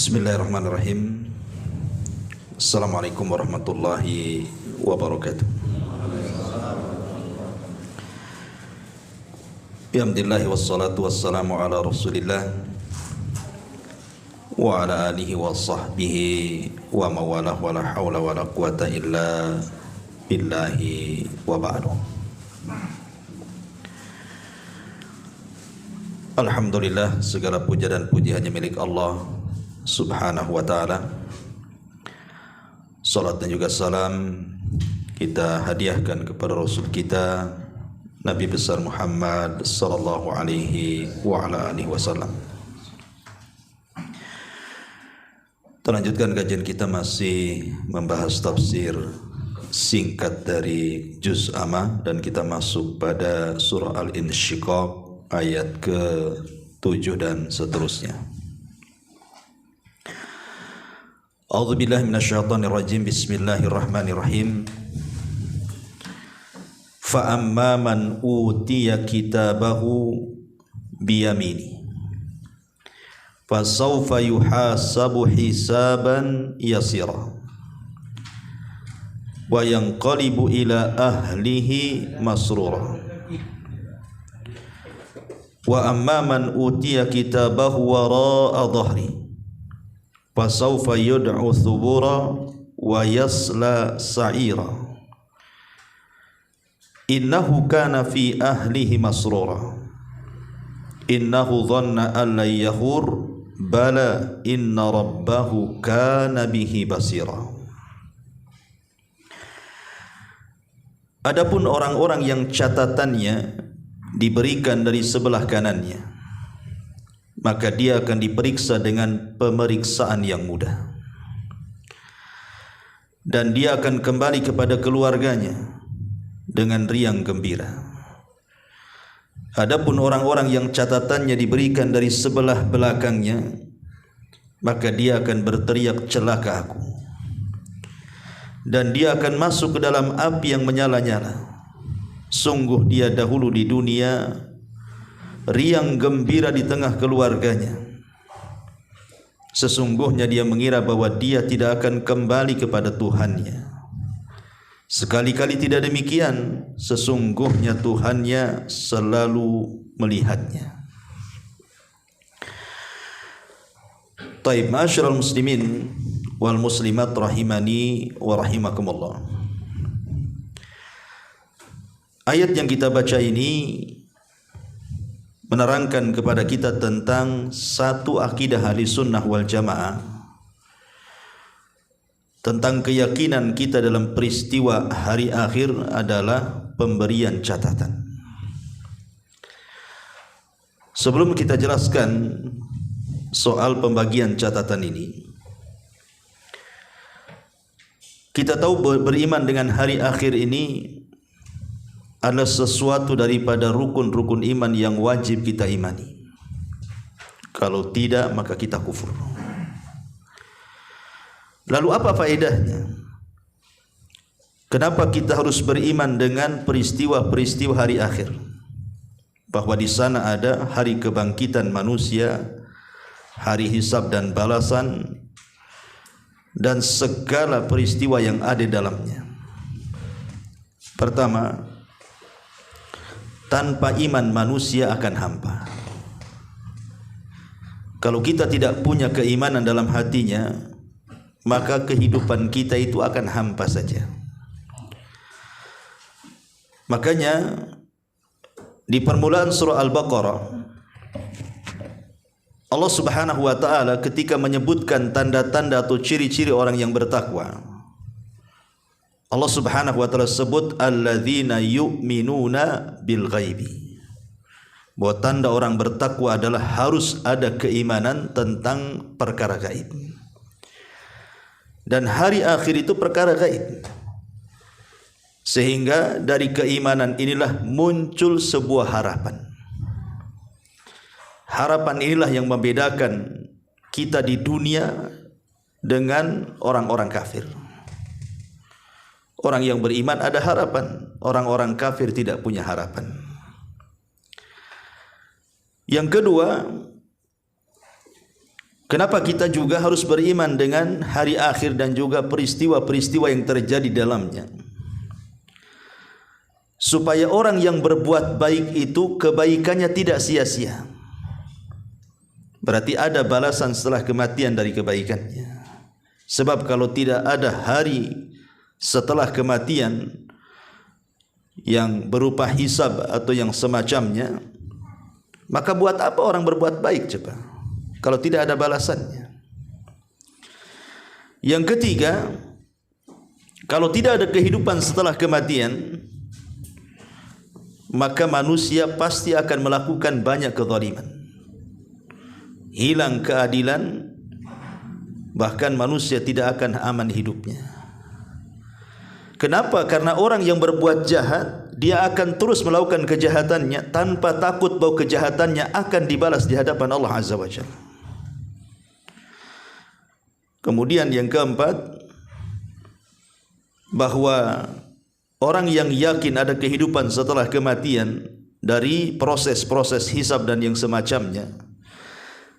Bismillahirrahmanirrahim. Assalamualaikum warahmatullahi wabarakatuh. Alhamdulillah wassalatu wassalamu ala rasulillah wa ala alihi wa sahbihi wa mawalah wa la hawla wa la quwata illa billahi wa ba'du. Alhamdulillah, segala puja dan puji hanya milik Allah Subhanahu wa ta'ala. Salat dan juga salam kita hadiahkan kepada Rasul kita Nabi besar Muhammad sallallahu alaihi wa ala alihi wasallam. Terlanjutkan kajian kita masih membahas tafsir singkat dari Juz Amma, dan kita masuk pada surah Al-Insyiqaq ayat ke-7 dan seterusnya. A'udzubillahi minasyaitonir rajim. Bismillahirrahmanirrahim. Fa amma man utiya kitabahu biyamini fa sawfa yuhasabu hisaban yasira wa yanqalibu ila ahlihi masrura. Wa amma man utiya kitabahu wara'a dhahri fasawfa yud'u thubura wa yasla sa'ira innahu kana fi ahlihi masrura innahu dhanna an lan yahur bala inna rabbahu kana bihi basira. Adapun orang-orang yang catatannya diberikan dari sebelah kanannya, maka dia akan diperiksa dengan pemeriksaan yang mudah, dan dia akan kembali kepada keluarganya dengan riang gembira. Adapun orang-orang yang catatannya diberikan dari sebelah belakangnya, maka dia akan berteriak, celaka aku, dan dia akan masuk ke dalam api yang menyala-nyala. Sungguh dia dahulu di dunia riang gembira di tengah keluarganya. Sesungguhnya dia mengira bahwa dia tidak akan kembali kepada Tuhannya. Sekali-kali tidak demikian. Sesungguhnya Tuhannya selalu melihatnya. Taib, ma'asyiral muslimin wal muslimat rahimani wa rahimakumullah. Ayat yang kita baca ini menerangkan kepada kita tentang satu akidah ahli sunnah wal jamaah, tentang keyakinan kita dalam peristiwa hari akhir adalah pemberian catatan. Sebelum kita jelaskan soal pembagian catatan ini, kita tahu beriman dengan hari akhir ini adalah sesuatu daripada rukun-rukun iman yang wajib kita imani. Kalau tidak, maka kita kufur. Lalu apa faedahnya? Kenapa kita harus beriman dengan peristiwa-peristiwa hari akhir? Bahwa di sana ada hari kebangkitan manusia, hari hisab dan balasan, dan segala peristiwa yang ada dalamnya. Pertama, tanpa iman manusia akan hampa. Kalau kita tidak punya keimanan dalam hatinya, maka kehidupan kita itu akan hampa saja. Makanya di permulaan surah Al-Baqarah, Allah Subhanahu wa ta'ala ketika menyebutkan tanda-tanda atau ciri-ciri orang yang bertakwa, Allah Subhanahu wa ta'ala sebut alladzina yu'minuna bil ghaibi, bahwa tanda orang bertakwa adalah harus ada keimanan tentang perkara gaib, dan hari akhir itu perkara gaib. Sehingga dari keimanan inilah muncul sebuah harapan. Harapan inilah yang membedakan kita di dunia dengan orang-orang kafir. Orang yang beriman ada harapan, orang-orang kafir tidak punya harapan. Yang kedua, Kenapa kita juga harus beriman dengan hari akhir dan juga peristiwa-peristiwa yang terjadi dalamnya? Supaya orang yang berbuat baik itu kebaikannya tidak sia-sia. Berarti ada balasan setelah kematian dari kebaikannya. Sebab kalau tidak ada hari setelah kematian yang berupa hisab atau yang semacamnya, maka buat apa orang berbuat baik coba kalau tidak ada balasannya? Yang ketiga, kalau tidak ada kehidupan setelah kematian, maka manusia pasti akan melakukan banyak kezaliman, hilang keadilan, bahkan manusia tidak akan aman hidupnya. Kenapa? Karena orang yang berbuat jahat, dia akan terus melakukan kejahatannya tanpa takut bahwa kejahatannya akan dibalas di hadapan Allah Azza wa Jalla. Kemudian yang keempat, bahwa orang yang yakin ada kehidupan setelah kematian dari proses-proses hisab dan yang semacamnya,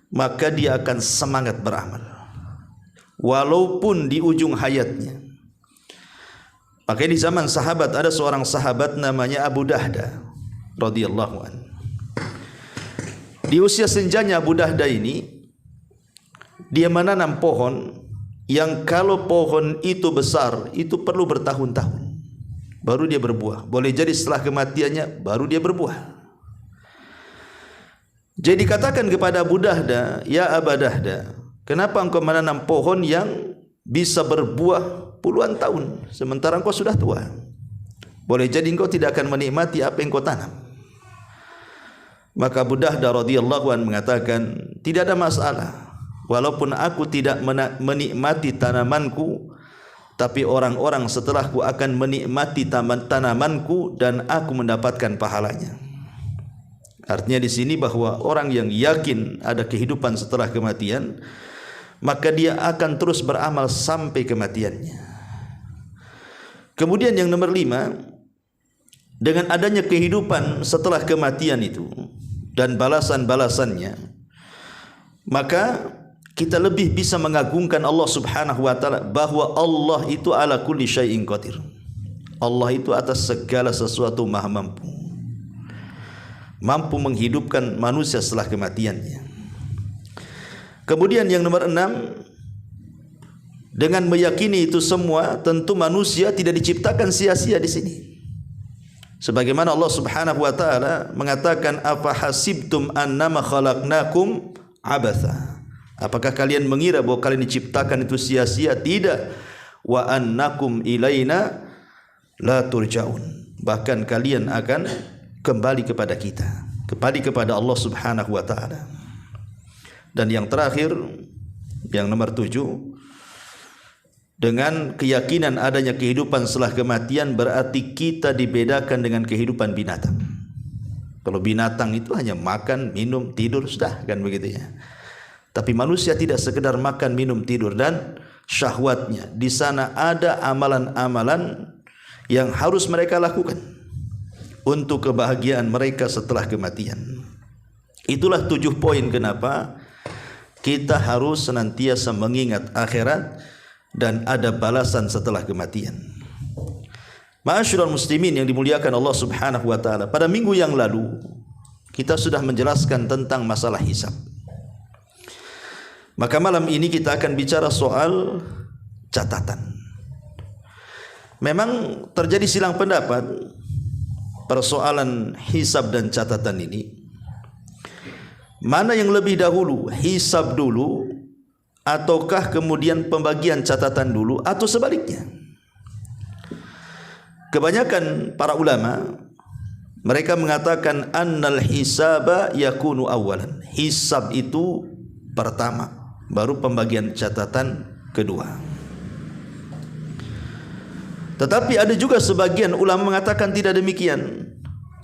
maka dia akan semangat beramal walaupun di ujung hayatnya. Makanya di zaman sahabat ada seorang sahabat namanya Abu Dahda radhiyallahu anhu. Di usia senjanya Abu Dahda ini, dia menanam pohon yang kalau pohon itu besar itu perlu bertahun-tahun baru dia berbuah. Boleh jadi setelah kematiannya baru dia berbuah. Jadi katakan kepada Abu Dahda, "Ya Abu Dahda, kenapa engkau menanam pohon yang bisa berbuah puluhan tahun sementara engkau sudah tua? Boleh jadi engkau tidak akan menikmati apa yang engkau tanam." Maka Abu Dahda radhiyallahu anhu mengatakan, "Tidak ada masalah. Walaupun aku tidak menikmati tanamanku, tapi orang-orang setelahku akan menikmati tanamanku dan aku mendapatkan pahalanya." Artinya di sini bahwa orang yang yakin ada kehidupan setelah kematian, maka dia akan terus beramal sampai kematiannya. Kemudian yang nomor 5, dengan adanya kehidupan setelah kematian itu dan balasan-balasannya, maka kita lebih bisa mengagungkan Allah Subhanahu wa taala, bahwa Allah itu ala kulli syai'in qadir. Allah itu atas segala sesuatu maha mampu. Mampu menghidupkan manusia setelah kematiannya. Kemudian yang nomor 6, dengan meyakini itu semua, tentu manusia tidak diciptakan sia-sia di sini. Sebagaimana Allah Subhanahu wa taala mengatakan, "Afa hasibtum annama khalaqnakum abatha." Apakah kalian mengira bahwa kalian diciptakan itu sia-sia? Tidak. Wa annakum ilaina la turja'un. Bahkan kalian akan kembali kepada kita, kembali kepada Allah Subhanahu wa taala. Dan yang terakhir, yang nomor 7, dengan keyakinan adanya kehidupan setelah kematian, berarti kita dibedakan dengan kehidupan binatang. Kalau binatang itu hanya makan, minum, tidur, sudah kan begitu ya. Tapi manusia tidak sekedar makan, minum, tidur dan syahwatnya. Di sana ada amalan-amalan yang harus mereka lakukan untuk kebahagiaan mereka setelah kematian. Itulah 7 poin kenapa kita harus senantiasa mengingat akhirat dan ada balasan setelah kematian. Ma'asyiral muslimin yang dimuliakan Allah Subhanahu wa taala, pada minggu yang lalu kita sudah menjelaskan tentang masalah hisab. Maka malam ini kita akan bicara soal catatan. Memang terjadi silang pendapat persoalan hisab dan catatan ini. Mana yang lebih dahulu, hisab dulu ataukah kemudian pembagian catatan dulu, atau sebaliknya? Kebanyakan para ulama mereka mengatakan annal hisaba yakunu awalan. Hisab itu pertama, baru pembagian catatan kedua. Tetapi ada juga sebagian ulama mengatakan tidak demikian.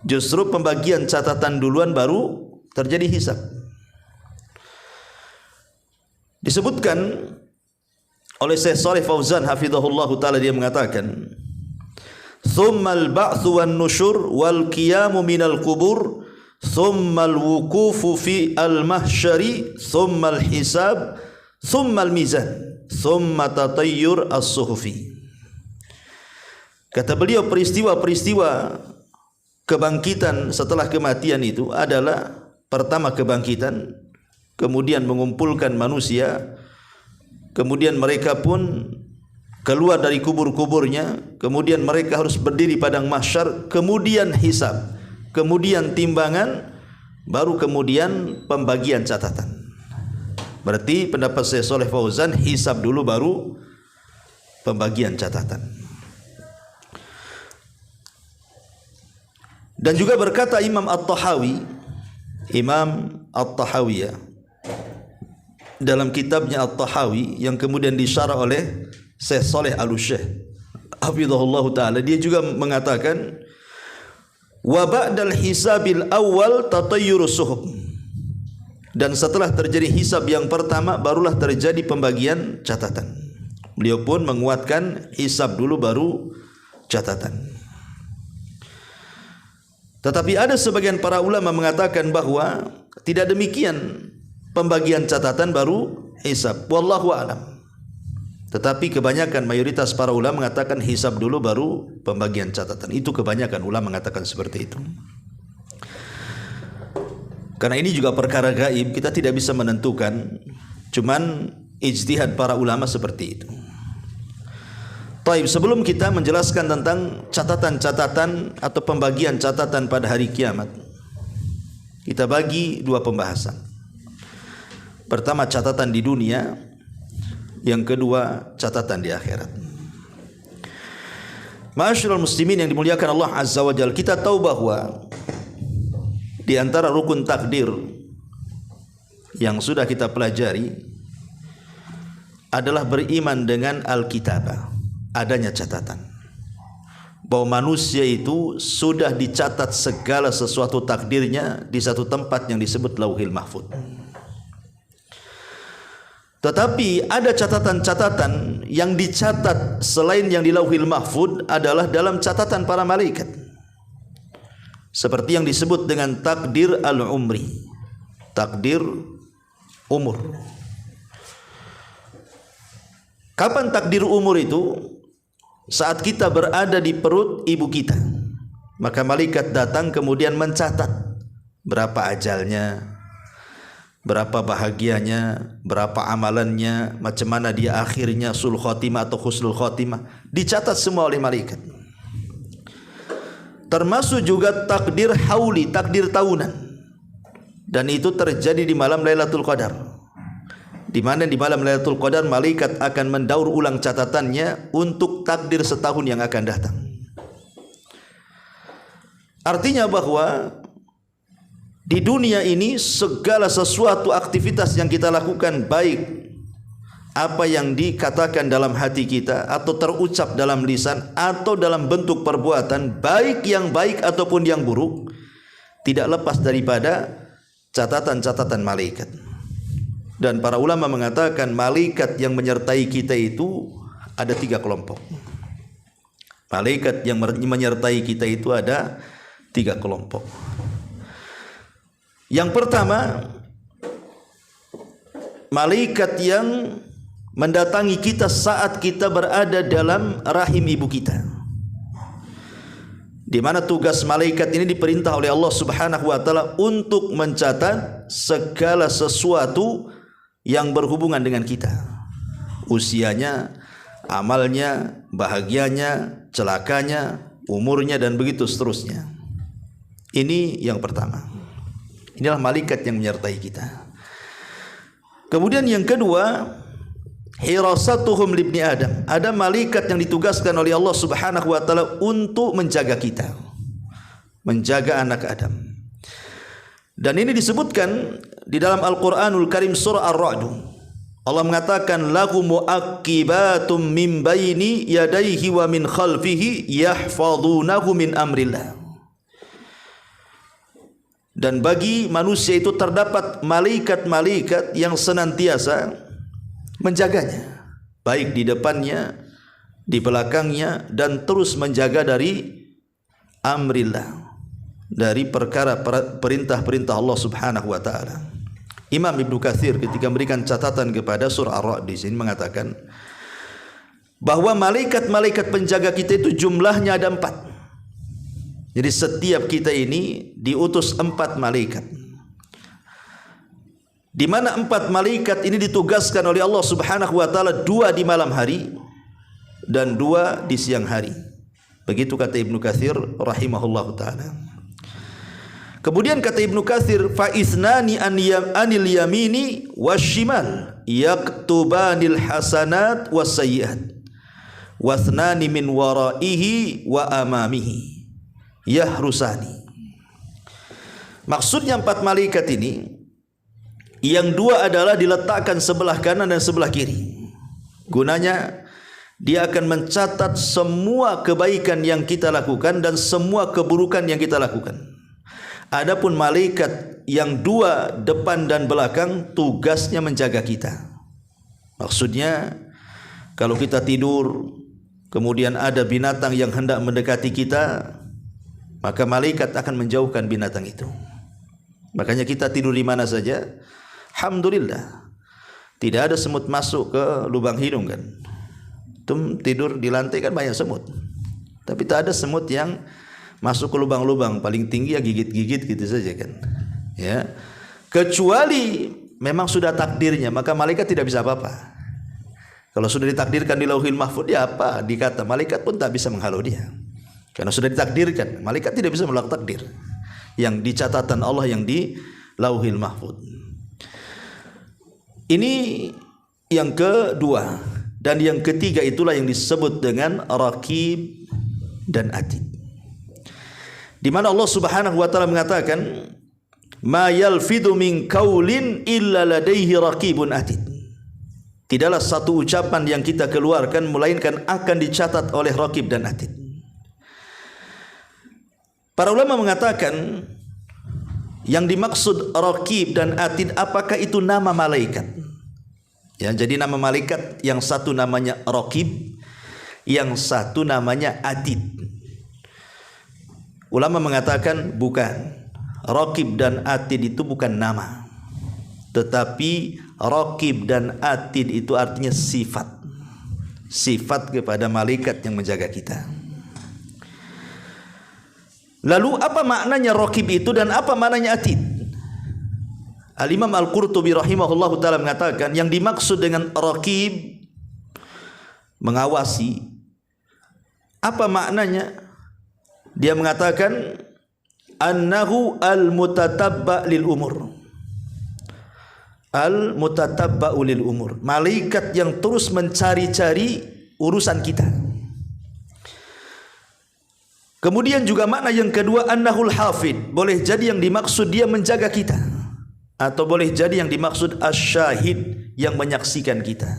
Justru pembagian catatan duluan baru terjadi hisab. Disebutkan oleh Syekh Shalih Fauzan hafizahullah taala, dia mengatakan, "Tsummal ba'tsu wan nusyur wal qiyamu minal qubur, tsummal wuqufu fi al mahsyari, tsummal hisab, thumma al-mizan, thumma tatayyur as-suhufi. Kata beliau, peristiwa-peristiwa kebangkitan setelah kematian itu adalah pertama kebangkitan, kemudian mengumpulkan manusia, kemudian mereka pun keluar dari kubur-kuburnya, kemudian mereka harus berdiri padang mahsyar, kemudian hisab, kemudian timbangan, baru kemudian pembagian catatan. Berarti pendapat Syekh Shalih Fauzan, hisab dulu baru pembagian catatan. Dan juga berkata Imam At-Tahawi, ya, dalam kitabnya At-Tahawi yang kemudian disyarah oleh Syekh Shalih Al-Syekh hafizahullah ta'ala, dia juga mengatakan wa ba'dal hisabil awal tatayyurus suhuf, dan setelah terjadi hisab yang pertama barulah terjadi pembagian catatan. Beliau pun menguatkan hisab dulu baru catatan. Tetapi ada sebagian para ulama mengatakan bahwa tidak demikian, pembagian catatan baru hisab. Wallahu a'lam. Tetapi kebanyakan mayoritas para ulama mengatakan hisab dulu baru pembagian catatan. Itu kebanyakan ulama mengatakan seperti itu. Karena ini juga perkara gaib, kita tidak bisa menentukan. Cuman ijtihad para ulama seperti itu. Baik, sebelum kita menjelaskan tentang catatan-catatan atau pembagian catatan pada hari kiamat, kita bagi dua pembahasan. Pertama catatan di dunia, yang kedua catatan di akhirat. Ma'asyiral muslimin yang dimuliakan Allah Azza wa Jalla, kita tahu bahwa di antara rukun takdir yang sudah kita pelajari adalah beriman dengan Alkitabah, adanya catatan bahwa manusia itu sudah dicatat segala sesuatu takdirnya di satu tempat yang disebut Lauhil Mahfuz. Tetapi ada catatan-catatan yang dicatat selain yang di Lauhil Mahfuz adalah dalam catatan para malaikat, seperti yang disebut dengan takdir al-umri, takdir umur. Kapan takdir umur itu? Saat kita berada di perut ibu kita, maka malaikat datang kemudian mencatat berapa ajalnya, berapa bahagianya, berapa amalannya, macam mana dia akhirnya sul khotimah atau husnul khotimah, dicatat semua oleh malaikat. Termasuk juga takdir hauli, takdir tahunan, dan itu terjadi di malam Lailatul Qadar, di mana di malam Lailatul Qadar malaikat akan mendaur ulang catatannya untuk takdir setahun yang akan datang. Artinya bahwa di dunia ini segala sesuatu aktivitas yang kita lakukan, baik apa yang dikatakan dalam hati kita atau terucap dalam lisan atau dalam bentuk perbuatan, baik yang baik ataupun yang buruk, tidak lepas daripada catatan-catatan malaikat. Dan para ulama mengatakan malaikat yang menyertai kita itu ada 3 kelompok. Malaikat yang menyertai kita itu ada 3 kelompok. Yang pertama, malaikat yang mendatangi kita saat kita berada dalam rahim ibu kita, di mana tugas malaikat ini diperintah oleh Allah Subhanahu wa taala untuk mencatat segala sesuatu yang berhubungan dengan kita, usianya, amalnya, bahagianya, celakanya, umurnya, dan begitu seterusnya. Ini yang pertama. Inilah malaikat yang menyertai kita. Kemudian yang kedua, hirasatuhum libni Adam. Ada malaikat yang ditugaskan oleh Allah Subhanahu wa taala untuk menjaga kita, menjaga anak Adam. Dan ini disebutkan di dalam Al-Qur'anul Karim surah Ar-Ra'd. Allah mengatakan lahu mu'aqibatum min baini yadayhi wa min khalfihi yahfazunahu min amrillah. Dan bagi manusia itu terdapat malaikat-malaikat yang senantiasa menjaganya, baik di depannya, di belakangnya, dan terus menjaga dari amrillah, dari perkara perintah-perintah Allah Subhanahu wa taala. Imam Ibnu Katsir ketika memberikan catatan kepada surah Ar-Ra'd di sini mengatakan bahwa malaikat-malaikat penjaga kita itu jumlahnya ada 4. Jadi setiap kita ini diutus 4 malaikat. Di mana 4 malaikat ini ditugaskan oleh Allah Subhanahu wa taala, 2 di malam hari dan 2 di siang hari. Begitu kata Ibnu Katsir rahimahullahu taala. Kemudian kata Ibnu Katsir, fa isnani anil yamini wasyimal yaktubanil hasanat wasayyi'at wasnani min waraihi wa amamihi yahrusani. Maksudnya 4 malaikat ini, yang 2 adalah diletakkan sebelah kanan dan sebelah kiri. Gunanya dia akan mencatat semua kebaikan yang kita lakukan dan semua keburukan yang kita lakukan. Adapun malaikat yang 2 depan dan belakang tugasnya menjaga kita. Maksudnya kalau kita tidur kemudian ada binatang yang hendak mendekati kita, maka malaikat akan menjauhkan binatang itu. Makanya kita tidur di mana saja, alhamdulillah tidak ada semut masuk ke lubang hidung kan. Tidur di lantai kan banyak semut, tapi tak ada semut yang masuk ke lubang-lubang. Paling tinggi ya gigit-gigit gitu saja kan, ya. Kecuali memang sudah takdirnya, maka malaikat tidak bisa apa-apa. Kalau sudah ditakdirkan di Lauhil Mahfuz, ya apa dikata malaikat pun tak bisa menghalau dia, karena sudah ditakdirkan. Malaikat tidak bisa menolak takdir yang di catatan Allah yang di Lauhil Mahfuz. Ini yang kedua. Dan yang ketiga itulah yang disebut dengan Raqib dan Atid, di mana Allah Subhanahu wa taala mengatakan ma yalfidu min qaulin illa ladaihi raqibun atid. Tidaklah satu ucapan yang kita keluarkan melainkan akan dicatat oleh Raqib dan Atid. Para ulama mengatakan yang dimaksud Raqib dan Atid, apakah itu nama malaikat? Ya, jadi nama malaikat yang satu namanya Raqib, yang satu namanya Atid. Ulama mengatakan bukan. Raqib dan Atid itu bukan nama, tetapi Raqib dan Atid itu artinya sifat. Sifat kepada malaikat yang menjaga kita. Lalu apa maknanya Raqib itu dan apa maknanya Atid? Al-Imam Al-Qurtubi rahimahullahu ta'ala mengatakan yang dimaksud dengan Raqib, mengawasi, apa maknanya? Dia mengatakan annahu al-mutatabba' lil umur. Al-mutatabba'u lil umur, malaikat yang terus mencari-cari urusan kita. Kemudian juga makna yang kedua annahul hafid, boleh jadi yang dimaksud dia menjaga kita, atau boleh jadi yang dimaksud asyahid, yang menyaksikan kita.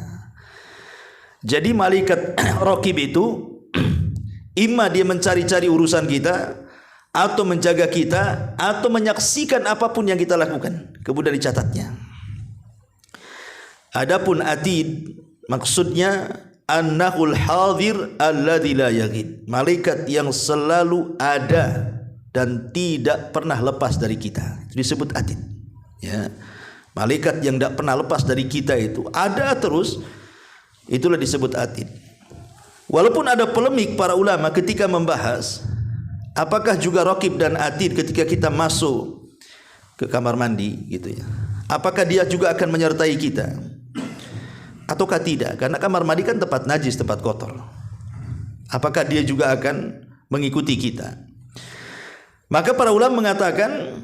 Jadi malaikat Raqib itu imma dia mencari-cari urusan kita, atau menjaga kita, atau menyaksikan apapun yang kita lakukan, kemudian dicatatnya. Adapun Atid maksudnya annahul hadir alladzi la yaghib, malaikat yang selalu ada dan tidak pernah lepas dari kita, itu disebut Atid. Ya, malaikat yang tidak pernah lepas dari kita itu ada terus, itulah disebut Atid. Walaupun ada polemik para ulama ketika membahas apakah juga Raqib dan Atid ketika kita masuk ke kamar mandi gitu ya, apakah dia juga akan menyertai kita ataukah tidak, karena kamar mandi kan tempat najis, tempat kotor. Apakah dia juga akan mengikuti kita? Maka para ulama mengatakan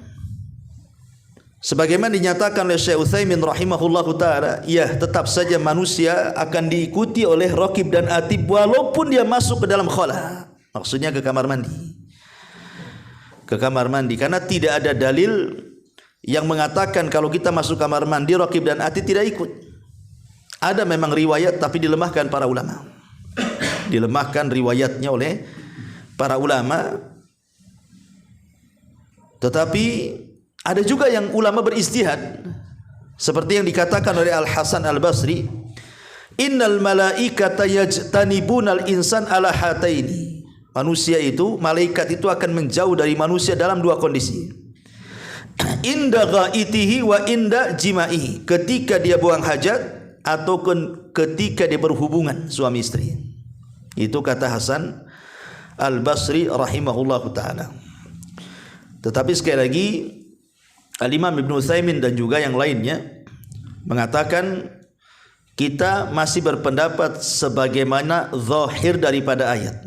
sebagaimana dinyatakan oleh Syekh Utsaimin rahimahullahu taala, ya tetap saja manusia akan diikuti oleh Raqib dan Atid walaupun dia masuk ke dalam khala, maksudnya ke kamar mandi. Ke kamar mandi, karena tidak ada dalil yang mengatakan kalau kita masuk kamar mandi Raqib dan Atid tidak ikut. Ada memang riwayat tapi dilemahkan para ulama. Dilemahkan riwayatnya oleh para ulama. Tetapi ada juga yang ulama beristihad, seperti yang dikatakan oleh Al-Hasan Al-Basri, innal malaikata yajtanibunal insan ala hataini. Manusia itu, malaikat itu akan menjauh dari manusia dalam 2 kondisi. inda ghaitihi wa inda jima'ihi, ketika dia buang hajat atau ketika dia berhubungan suami istri. Itu kata Hasan Al-Basri rahimahullahu taala. Tetapi sekali lagi Al-Imam Ibnu Utsaimin dan juga yang lainnya mengatakan kita masih berpendapat sebagaimana zahir daripada ayat.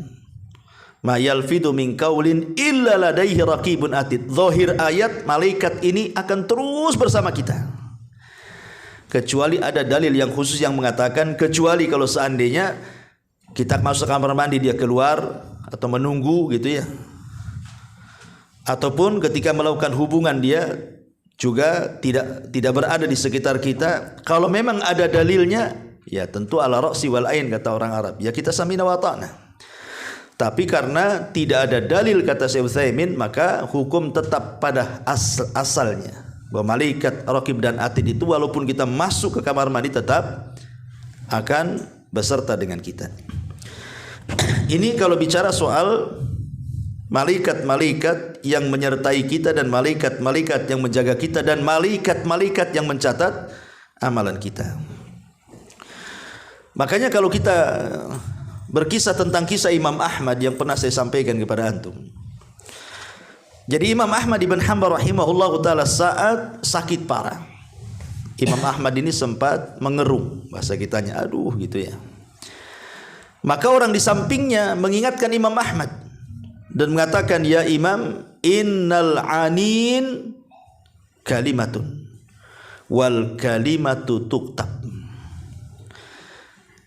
Ma yalfidu min qaulin illa ladaihi raqibun atid. Zahir ayat, malaikat ini akan terus bersama kita. Kecuali ada dalil yang khusus yang mengatakan kecuali kalau seandainya kita masuk kamar mandi dia keluar atau menunggu gitu ya. Ataupun ketika melakukan hubungan dia juga tidak berada di sekitar kita. Kalau memang ada dalilnya, ya tentu ala ra'si wal ain kata orang Arab. Ya kita samina wa ta'na. Tapi karena tidak ada dalil kata Syekh Utsaimin, maka hukum tetap pada asalnya. Bahwa malaikat raqib dan atid itu walaupun kita masuk ke kamar mandi tetap akan beserta dengan kita. Ini kalau bicara soal malaikat-malaikat yang menyertai kita dan malaikat-malaikat yang menjaga kita dan malaikat-malaikat yang mencatat amalan kita. Makanya kalau kita berkisah tentang kisah Imam Ahmad yang pernah saya sampaikan kepada antum. Jadi Imam Ahmad ibn Hanbal rahimahullah taala saat sakit parah. Imam Ahmad ini sempat mengerung, bahasa kitanya aduh gitu ya. Maka orang di sampingnya mengingatkan Imam Ahmad dan mengatakan, ya Imam, innal anin kalimatun wal kalimatu tuktab.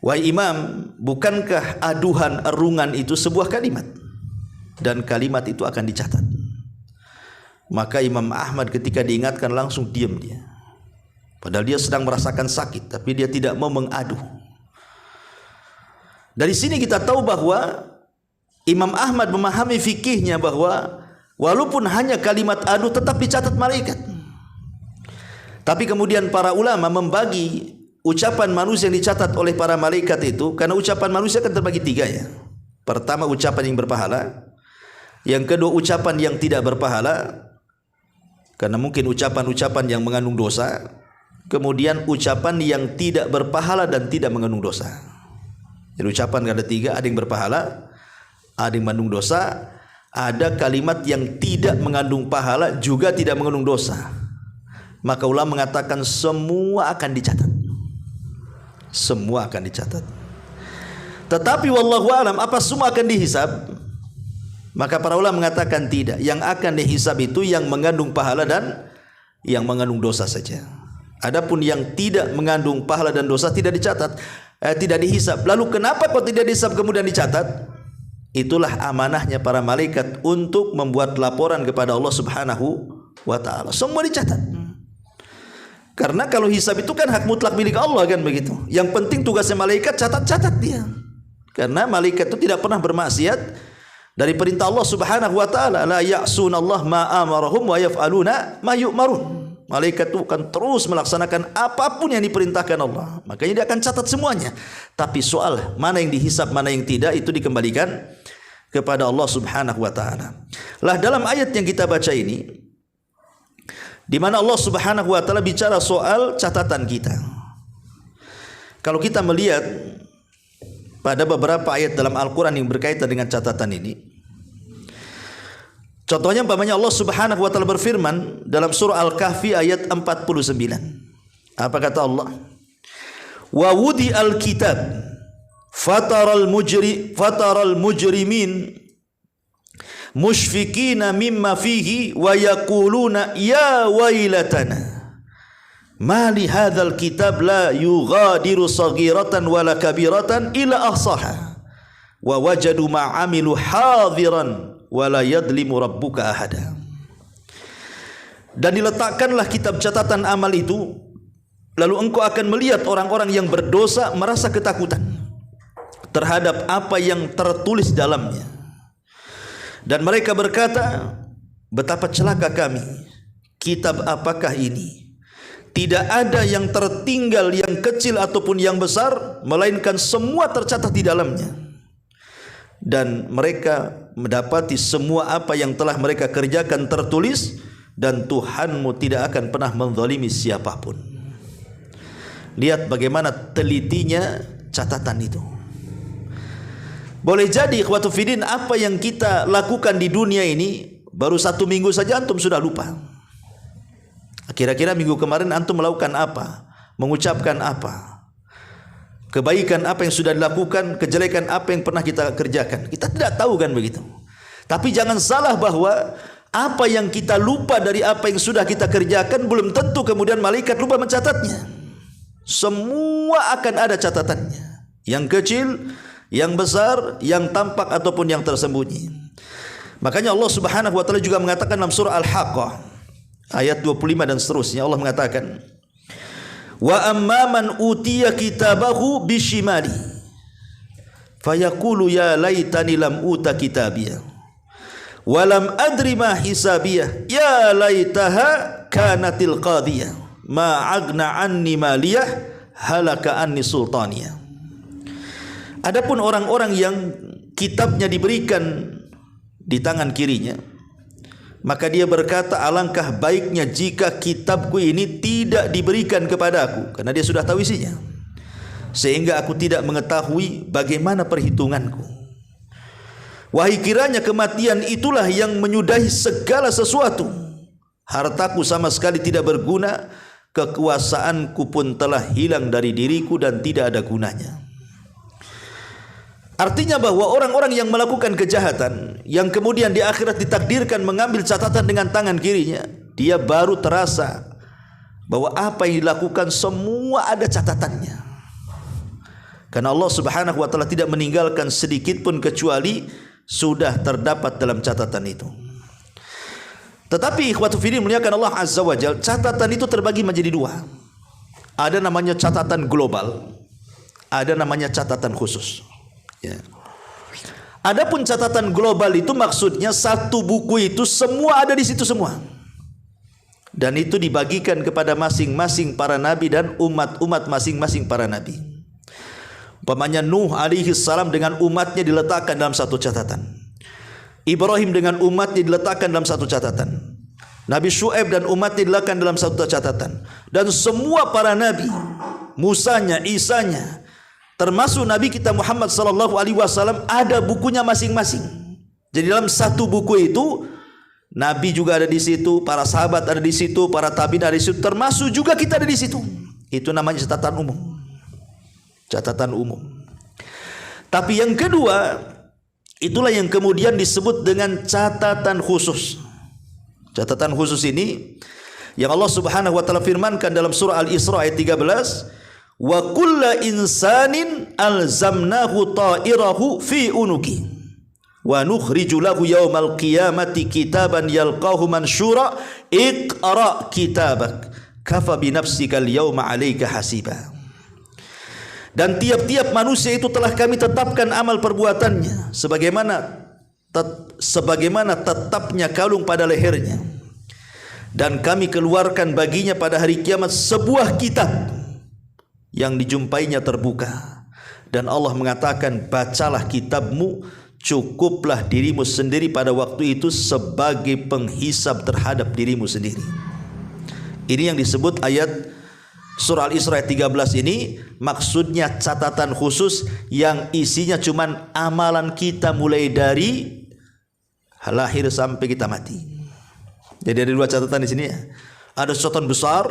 Wahai Imam, bukankah aduhan erungan itu sebuah kalimat dan kalimat itu akan dicatat? Maka Imam Ahmad ketika diingatkan langsung diam dia. Padahal dia sedang merasakan sakit, tapi dia tidak mau mengaduh. Dari sini kita tahu bahwa Imam Ahmad memahami fikihnya bahwa walaupun hanya kalimat aduh tetap dicatat malaikat. Tapi kemudian para ulama membagi ucapan manusia yang dicatat oleh para malaikat itu, karena ucapan manusia kan terbagi tiga ya. Pertama ucapan yang berpahala, yang kedua ucapan yang tidak berpahala, karena mungkin ucapan-ucapan yang mengandung dosa, kemudian ucapan yang tidak berpahala dan tidak mengandung dosa. Jadi ucapan ada tiga, ada yang berpahala, ada yang mengandung dosa, ada kalimat yang tidak mengandung pahala juga tidak mengandung dosa. Maka ulama mengatakan semua akan dicatat. Semua akan dicatat. Tetapi wallahu alam, apa semua akan dihisab? Maka para ulama mengatakan tidak. Yang akan dihisab itu yang mengandung pahala dan yang mengandung dosa saja. Adapun yang tidak mengandung pahala dan dosa tidak dicatat, tidak dihisab. Lalu kenapa kok tidak dihisab kemudian dicatat? Itulah amanahnya para malaikat untuk membuat laporan kepada Allah Subhanahu wa taala. Semua dicatat. Karena kalau hisab itu kan hak mutlak milik Allah kan begitu. Yang penting tugasnya malaikat catat-catat dia. Karena malaikat itu tidak pernah bermaksiat dari perintah Allah Subhanahu wa taala. La ya'sunallaha ma amarahum wa yaf'aluna ma yu'marun. Malaikat itu akan terus melaksanakan apapun yang diperintahkan Allah. Makanya dia akan catat semuanya. Tapi soal mana yang dihisab, mana yang tidak, itu dikembalikan kepada Allah Subhanahu wa taala. Lah dalam ayat yang kita baca ini, di mana Allah Subhanahu wa taala bicara soal catatan kita. Kalau kita melihat pada beberapa ayat dalam Al-Qur'an yang berkaitan dengan catatan ini, contohnya umpamanya Allah Subhanahu wa taala berfirman dalam surah Al-Kahfi ayat 49. Apa kata Allah? Wa wudi al-kitab fataral mujrimin mushfikina mimma fihi wa yaquluna ya wailatana ma li hadzal kitab la yughadiru saghiratan wala kabiratan illa ahsaha wa wajadu ma amilu hadiran wala yadlimu rabbuka ahada. Dan diletakkanlah kitab catatan amal itu, lalu engkau akan melihat orang-orang yang berdosa merasa ketakutan terhadap apa yang tertulis dalamnya, dan mereka berkata, betapa celaka kami, kitab apakah ini? Tidak ada yang tertinggal, yang kecil ataupun yang besar, melainkan semua tercatat di dalamnya. Dan mereka mendapati semua apa yang telah mereka kerjakan tertulis dan Tuhanmu tidak akan pernah menzalimi siapapun. Lihat bagaimana telitinya catatan itu. Boleh jadi ikhwatu fiddin, apa yang kita lakukan di dunia ini baru 1 minggu saja antum sudah lupa. Kira-kira minggu kemarin antum melakukan apa, mengucapkan apa, kebaikan apa yang sudah dilakukan, kejelekan apa yang pernah kita kerjakan. Kita tidak tahu kan begitu. Tapi jangan salah bahwa apa yang kita lupa dari apa yang sudah kita kerjakan belum tentu kemudian malaikat lupa mencatatnya. Semua akan ada catatannya, yang kecil, yang besar, yang tampak ataupun yang tersembunyi. Makanya Allah Subhanahu wa taala juga mengatakan dalam surah Al-Haqqah ayat 25 dan seterusnya, Allah mengatakan, wa amman utiya kitabahu bishimali fayaqulu ya laitani lam uta kitabiyah wa lam adri ma hisabiyah ya laitaha kanatil qadiyah ma agna anni maliyah halaka anni sultaniyah. Adapun orang-orang yang kitabnya diberikan di tangan kirinya, maka dia berkata, alangkah baiknya jika kitabku ini tidak diberikan kepadaku, karena dia sudah tahu isinya, sehingga aku tidak mengetahui bagaimana perhitunganku. Wahai kiranya kematian itulah yang menyudahi segala sesuatu. Hartaku sama sekali tidak berguna, kekuasaanku pun telah hilang dari diriku dan tidak ada gunanya. Artinya bahwa orang-orang yang melakukan kejahatan, yang kemudian di akhirat ditakdirkan mengambil catatan dengan tangan kirinya, dia baru terasa bahwa apa yang dilakukan semua ada catatannya. Karena Allah Subhanahu wa taala tidak meninggalkan sedikit pun kecuali sudah terdapat dalam catatan itu. Tetapi ikhwatu fiddin muliakan Allah Azza wa Jalla, catatan itu terbagi menjadi 2. Ada namanya catatan global, ada namanya catatan khusus. Ya. Adapun catatan global itu maksudnya satu buku itu semua ada di situ semua. Dan itu dibagikan kepada masing-masing para nabi dan umat-umat masing-masing para nabi. Umpamanya Nuh alaihi salam dengan umatnya diletakkan dalam satu catatan. Ibrahim dengan umatnya diletakkan dalam satu catatan. Nabi Syuaib dan umatnya diletakkan dalam satu catatan. Dan semua para nabi, Musanya, Isanya, termasuk Nabi kita Muhammad sallallahu alaihi wasallam, ada bukunya masing-masing. Jadi dalam satu buku itu Nabi juga ada di situ, para sahabat ada di situ, para tabi'in ada di situ, termasuk juga kita ada di situ. Itu namanya catatan umum. Catatan umum. Tapi yang kedua, itulah yang kemudian disebut dengan catatan khusus. Catatan khusus ini yang Allah Subhanahu wa taala firmankan dalam surah Al-Isra ayat 13, wa kulla insanin alzamnahu ta'irahu fi unuki wa nukhriju lahu yaumal qiyamati kitaban yalqahu mansyura iqra kitabak kafa bi nafsikal yauma 'alaika hasiba. Dan tiap-tiap manusia itu telah kami tetapkan amal perbuatannya sebagaimana tetapnya kalung pada lehernya, dan kami keluarkan baginya pada hari kiamat sebuah kitab yang dijumpainya terbuka. Dan Allah mengatakan, bacalah kitabmu, cukuplah dirimu sendiri pada waktu itu sebagai penghisab terhadap dirimu sendiri. Ini yang disebut ayat surah Al-Isra ayat 13 ini, maksudnya catatan khusus yang isinya cuman amalan kita mulai dari lahir sampai kita mati. Jadi ada 2 catatan di sini ya. Ada catatan besar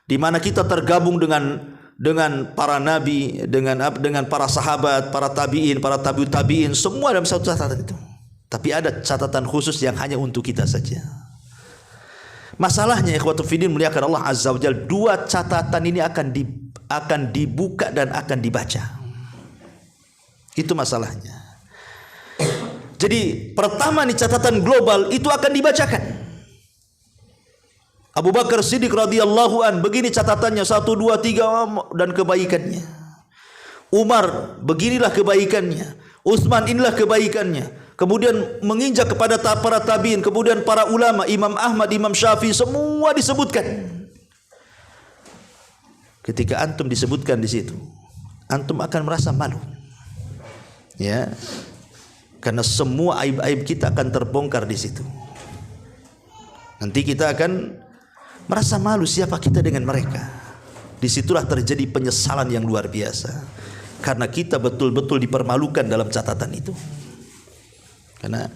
di mana kita tergabung dengan para nabi, dengan para sahabat, para tabi'in, para tabi'ut tabi'in, semua dalam satu catatan itu. Tapi ada catatan khusus yang hanya untuk kita saja. Masalahnya ikhwatu fiddin muliakan Allah Azza wa Jalla, 2 catatan ini akan dibuka dan akan dibaca. Itu masalahnya. Jadi pertama nih, catatan global itu akan dibacakan. Abu Bakar Siddiq radhiyallahu an, begini catatannya 1, 2, 3 dan kebaikannya. Umar, beginilah kebaikannya. Utsman, inilah kebaikannya. Kemudian menginjak kepada para tabi'in, kemudian para ulama, Imam Ahmad, Imam Syafi'i, semua disebutkan. Ketika antum disebutkan di situ, antum akan merasa malu. Ya. Karena semua aib-aib kita akan terbongkar di situ. Nanti kita akan merasa malu siapa kita dengan mereka. Disitulah terjadi penyesalan yang luar biasa, karena kita betul-betul dipermalukan dalam catatan itu. Karena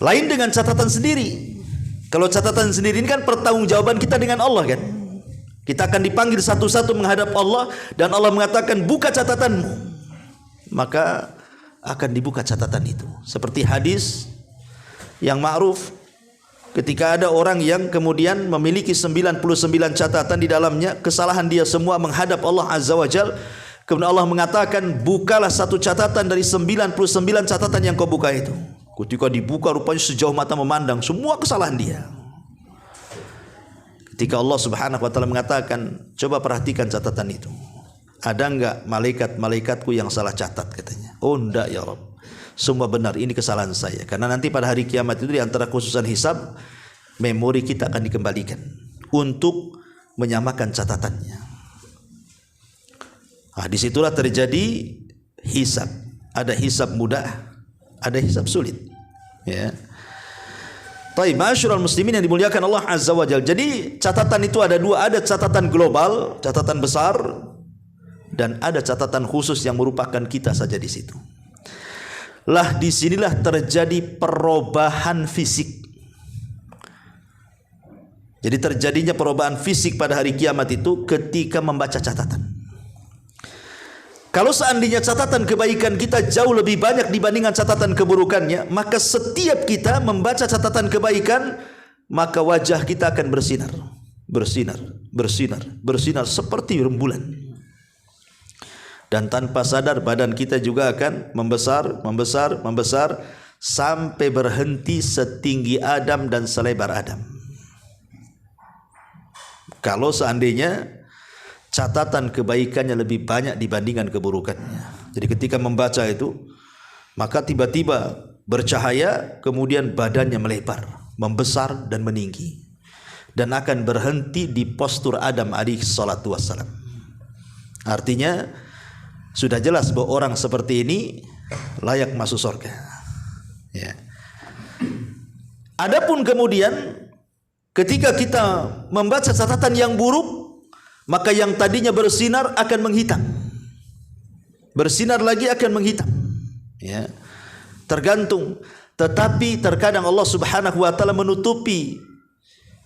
lain dengan catatan sendiri. Kalau catatan sendiri ini kan pertanggungjawaban kita dengan Allah kan. Kita akan dipanggil satu-satu menghadap Allah, dan Allah mengatakan buka catatanmu, maka akan dibuka catatan itu. Seperti hadis yang ma'ruf, ketika ada orang yang kemudian memiliki 99 catatan di dalamnya, kesalahan dia semua menghadap Allah Azza wa Jal, kemudian Allah mengatakan bukalah satu catatan dari 99 catatan yang kau buka itu. Ketika dibuka rupanya sejauh mata memandang semua kesalahan dia. Ketika Allah Subhanahu wa taala mengatakan, coba perhatikan catatan itu. Ada enggak malaikat-malaikatku yang salah catat katanya. Oh enggak ya Rabb. Semua benar, ini kesalahan saya. Karena nanti pada hari kiamat itu di antara khususan hisab, memori kita akan dikembalikan untuk menyamakan catatannya. Nah, disitulah terjadi hisab. Ada hisab mudah, ada hisab sulit. Ya. Baik, ma'asyiral muslimin yang dimuliakan Allah Azza wa Jalla. Jadi catatan itu ada dua, ada catatan global, catatan besar, dan ada catatan khusus yang merupakan kita saja di situ. Lah disinilah terjadi perubahan fisik. Jadi terjadinya perubahan fisik pada hari kiamat itu ketika membaca catatan. Kalau seandainya catatan kebaikan kita jauh lebih banyak dibandingkan catatan keburukannya, maka setiap kita membaca catatan kebaikan, maka wajah kita akan bersinar, bersinar, bersinar, bersinar seperti rembulan. Dan tanpa sadar badan kita juga akan membesar, membesar, membesar sampai berhenti setinggi Adam dan selebar Adam. Kalau seandainya catatan kebaikannya lebih banyak dibandingkan keburukannya. Jadi ketika membaca itu, maka tiba-tiba bercahaya, kemudian badannya melebar, membesar dan meninggi, dan akan berhenti di postur Adam alaihi salatu wassalam. Artinya sudah jelas bahwa orang seperti ini layak masuk surga. Ya. Adapun kemudian ketika kita membaca catatan yang buruk, maka yang tadinya bersinar akan menghitam, bersinar lagi akan menghitam. Ya, tergantung. Tetapi terkadang Allah Subhanahu wa taala menutupi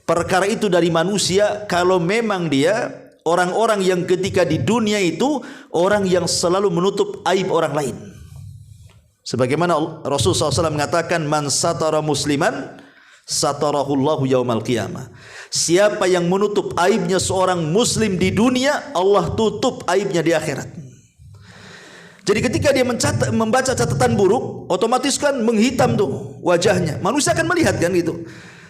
perkara itu dari manusia kalau memang dia orang-orang yang ketika di dunia itu orang yang selalu menutup aib orang lain. Sebagaimana Rasulullah SAW mengatakan, man satara musliman satarahullahu yaumal qiyamah. Siapa yang menutup aibnya seorang muslim di dunia, Allah tutup aibnya di akhirat. Jadi ketika dia membaca catatan buruk, otomatis kan menghitam tuh wajahnya. Manusia akan melihat kan gitu.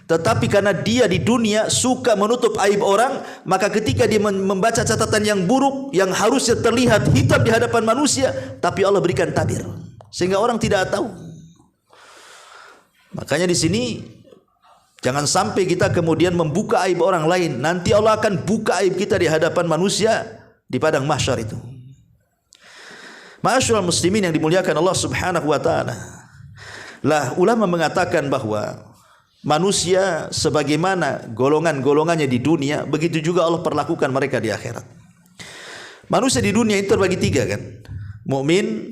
Tetapi karena dia di dunia suka menutup aib orang, maka ketika dia membaca catatan yang buruk yang harusnya terlihat hitam di hadapan manusia, tapi Allah berikan tabir sehingga orang tidak tahu. Makanya di sini jangan sampai kita kemudian membuka aib orang lain. Nanti Allah akan buka aib kita di hadapan manusia di padang mahsyar itu. Ma'asyiral muslimin yang dimuliakan Allah Subhanahu wa taala. Lah ulama mengatakan bahwa manusia sebagaimana golongan-golongannya di dunia, begitu juga Allah perlakukan mereka di akhirat. Manusia di dunia itu terbagi tiga kan? Mukmin,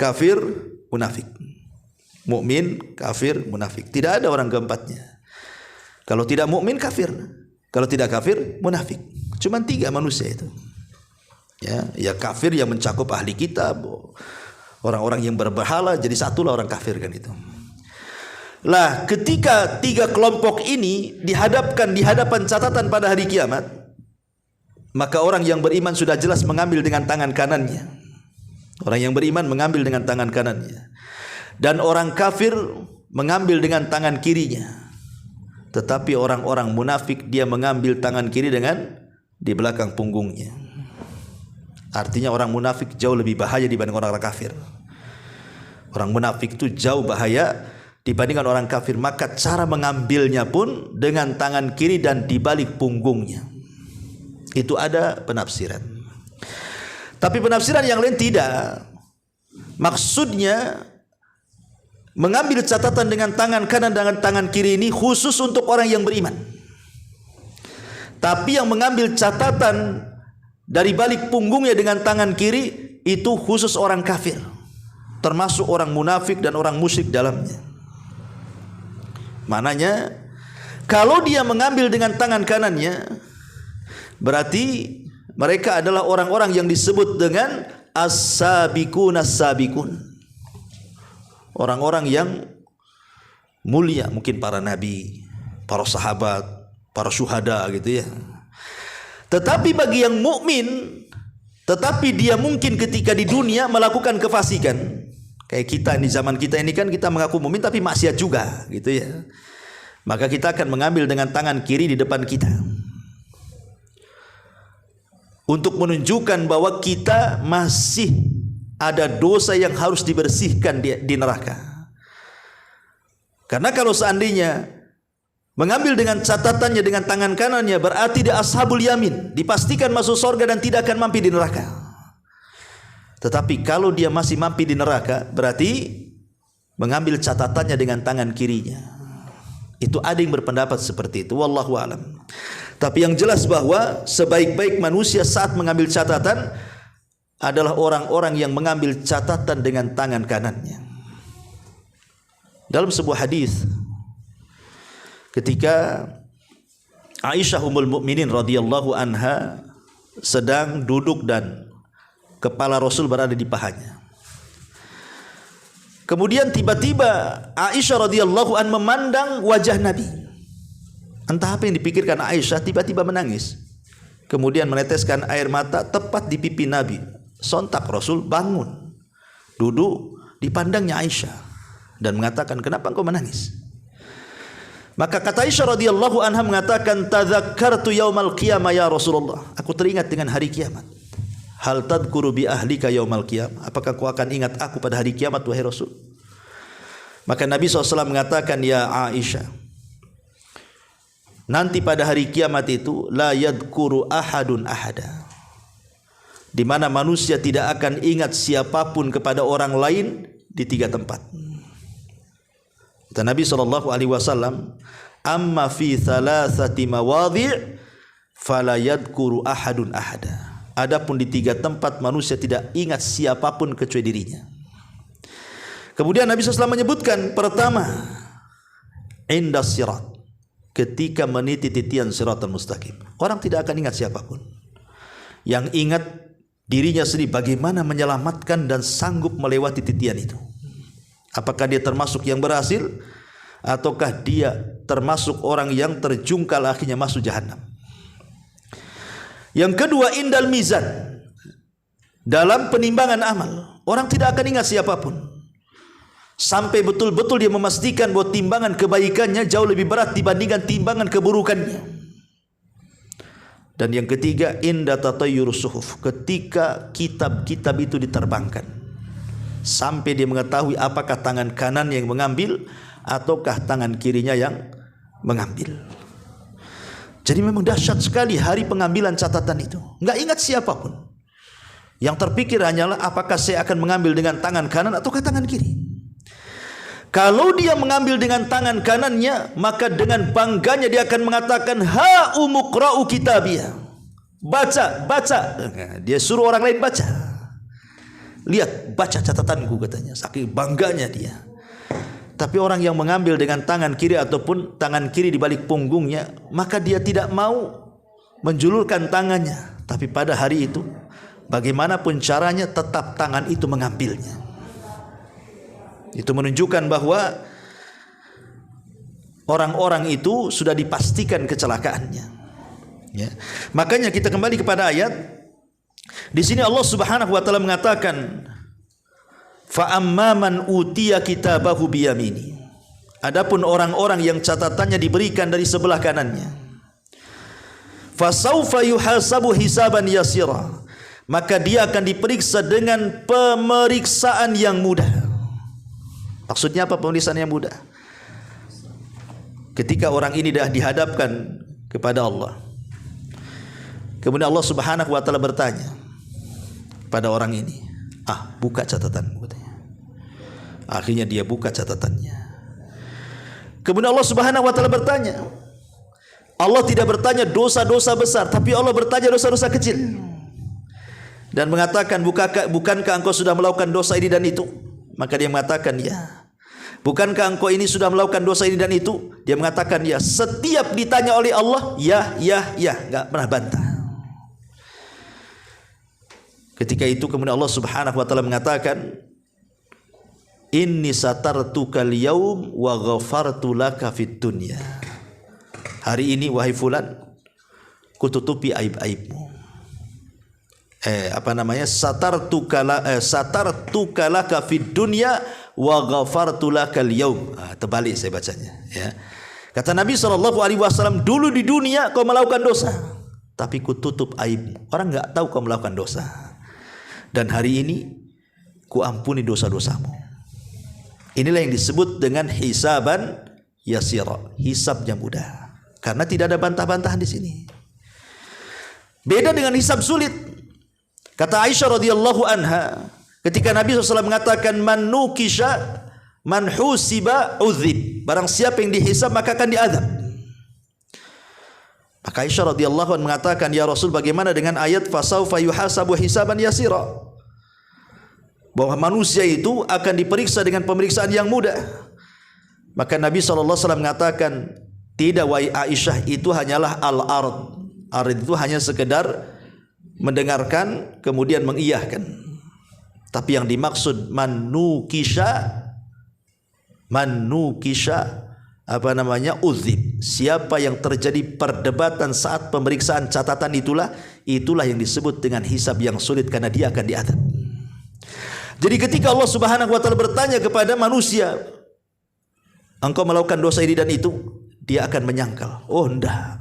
kafir, munafik. Mukmin, kafir, munafik. Tidak ada orang keempatnya. Kalau tidak mukmin kafir, kalau tidak kafir munafik. Cuma tiga manusia itu. Ya kafir yang mencakup ahli kitab, orang-orang yang berberhala, jadi satulah orang kafir kan itu. Lah ketika tiga kelompok ini dihadapkan di hadapan catatan pada hari kiamat, maka orang yang beriman sudah jelas mengambil dengan tangan kanannya. Orang yang beriman mengambil dengan tangan kanannya, dan orang kafir mengambil dengan tangan kirinya. Tetapi orang-orang munafik dia mengambil tangan kiri dengan di belakang punggungnya. Artinya orang munafik jauh lebih bahaya dibanding orang-orang kafir. Orang munafik itu jauh bahaya dibandingkan orang kafir. Maka cara mengambilnya pun dengan tangan kiri dan di balik punggungnya. Itu ada penafsiran. Tapi penafsiran yang lain tidak. Maksudnya mengambil catatan dengan tangan kanan dan tangan kiri ini khusus untuk orang yang beriman. Tapi yang mengambil catatan dari balik punggungnya dengan tangan kiri itu khusus orang kafir, termasuk orang munafik dan orang musyrik dalamnya. Mananya kalau dia mengambil dengan tangan kanannya, berarti mereka adalah orang-orang yang disebut dengan as-sabiqun as-sabiqun, orang-orang yang mulia, mungkin para nabi, para sahabat, para syuhada gitu ya. Tetapi bagi yang mukmin, tetapi dia mungkin ketika di dunia melakukan kefasikan, kayak kita di zaman kita ini kan kita mengaku mukmin tapi maksiat juga gitu ya, maka kita akan mengambil dengan tangan kiri di depan kita untuk menunjukkan bahwa kita masih ada dosa yang harus dibersihkan di neraka. Karena kalau seandainya mengambil dengan catatannya dengan tangan kanannya, berarti dia ashabul yamin, dipastikan masuk surga dan tidak akan mampir di neraka. Tetapi kalau dia masih mampir di neraka, berarti mengambil catatannya dengan tangan kirinya. Itu ada yang berpendapat seperti itu, wallahu alam. Tapi yang jelas bahwa sebaik-baik manusia saat mengambil catatan adalah orang-orang yang mengambil catatan dengan tangan kanannya. Dalam sebuah hadis, ketika Aisyah ummul mukminin radhiyallahu anha sedang duduk dan kepala Rasul berada di pahanya. Kemudian tiba-tiba Aisyah radhiyallahu anha memandang wajah Nabi. Entah apa yang dipikirkan Aisyah, tiba-tiba menangis. Kemudian meneteskan air mata tepat di pipi Nabi. Sontak Rasul bangun, duduk, dipandangnya Aisyah dan mengatakan, "Kenapa engkau menangis?" Maka kata Aisyah radhiyallahu anha mengatakan, "Tadzakkartu yaumal qiyamah ya Rasulullah." Aku teringat dengan hari kiamat. "Hal tadhkuru bi ahlika yaumal qiyamah?" Apakah kau akan ingat aku pada hari kiamat wahai Rasul? Maka Nabi SAW mengatakan, "Ya Aisyah, nanti pada hari kiamat itu la yadhkuru ahadun ahada, di mana manusia tidak akan ingat siapapun kepada orang lain di 3 tempat." Kata Nabi SAW, "Amma fi thalathati mawadhi' fala yadhkuru ahadun ahada." Adapun di 3 tempat manusia tidak ingat siapapun kecuali dirinya. Kemudian Nabi SAW menyebutkan, pertama, indas sirat, ketika meniti titian siratal mustaqim. Orang tidak akan ingat siapapun. Yang ingat dirinya sendiri, bagaimana menyelamatkan dan sanggup melewati titian itu. Apakah dia termasuk yang berhasil, ataukah dia termasuk orang yang terjungkal akhirnya masuk jahanam. Yang kedua, indal mizan, dalam penimbangan amal. Orang tidak akan ingat siapapun sampai betul-betul dia memastikan bahwa timbangan kebaikannya jauh lebih berat dibandingkan timbangan keburukannya. Dan yang ketiga, inda tatayyurus suhuf, ketika kitab-kitab itu diterbangkan, sampai dia mengetahui apakah tangan kanan yang mengambil ataukah tangan kirinya yang mengambil. Jadi memang dahsyat sekali hari pengambilan catatan itu. Enggak ingat siapapun. Yang terpikir hanyalah apakah saya akan mengambil dengan tangan kanan ataukah tangan kiri. Kalau dia mengambil dengan tangan kanannya, maka dengan bangganya dia akan mengatakan, "Ha umuqra'u kitabiyah." Baca, baca. Dia suruh orang lain baca. "Lihat, baca catatanku," katanya. Saking bangganya dia. Tapi orang yang mengambil dengan tangan kiri ataupun tangan kiri di balik punggungnya, maka dia tidak mau menjulurkan tangannya. Tapi pada hari itu, bagaimanapun caranya tetap tangan itu mengambilnya. Itu menunjukkan bahwa orang-orang itu sudah dipastikan kecelakaannya. Ya. Makanya kita kembali kepada ayat. Di sini Allah Subhanahu wa taala mengatakan, "Fa amman utiya kitabahu biyamini." Adapun orang-orang yang catatannya diberikan dari sebelah kanannya, fa saufa yuhasabu hisaban yasira, maka dia akan diperiksa dengan pemeriksaan yang mudah. Maksudnya apa pemeriksaan yang mudah? Ketika orang ini dah dihadapkan kepada Allah, kemudian Allah Subhanahu wa taala bertanya pada orang ini, "Buka catatanmu," katanya. Akhirnya dia buka catatannya. Kemudian Allah Subhanahu wa taala bertanya. Allah tidak bertanya dosa-dosa besar, tapi Allah bertanya dosa-dosa kecil. Dan mengatakan, bukankah engkau sudah melakukan dosa ini dan itu? Maka dia mengatakan, ya. Bukankah engkau ini sudah melakukan dosa ini dan itu? Dia mengatakan, ya. Setiap ditanya oleh Allah, ya, enggak pernah bantah. Ketika itu kemudian Allah Subhanahu wa taala mengatakan, inni satartukal yaum wa ghafartu laka fid dunya. Hari ini wahai fulan, kututupi aib-aibmu. Satartuka laka fid dunya wa ghafartu lakal yaum. Terbalik saya bacanya, ya. Kata Nabi SAW, dulu di dunia kau melakukan dosa, tapi kututup aibmu. Orang enggak tahu kau melakukan dosa. Dan hari ini ku ampuni dosa-dosamu. Inilah yang disebut dengan hisaban yasira, hisabnya mudah. Karena tidak ada bantah-bantahan di sini. Beda dengan hisab sulit. Kata Aisyah radhiyallahu anha, ketika Nabi SAW mengatakan man nukisha man husiba udzib, barang siapa yang dihisab maka akan diazab. Maka Aisyah radhiyallahu anha mengatakan, ya Rasul, bagaimana dengan ayat fasaufa yuhasabu hisaban yasira, bahwa manusia itu akan diperiksa dengan pemeriksaan yang mudah. Maka Nabi SAW mengatakan, tidak wahai Aisyah, itu hanyalah al-ard. Ard itu hanya sekedar mendengarkan kemudian mengiyahkan. Tapi yang dimaksud manukisha uzib, siapa yang terjadi perdebatan saat pemeriksaan catatan, itulah yang disebut dengan hisab yang sulit, karena dia akan diazab. Jadi ketika Allah Subhanahu wa taala bertanya kepada manusia, engkau melakukan dosa ini dan itu, dia akan menyangkal, oh enggak.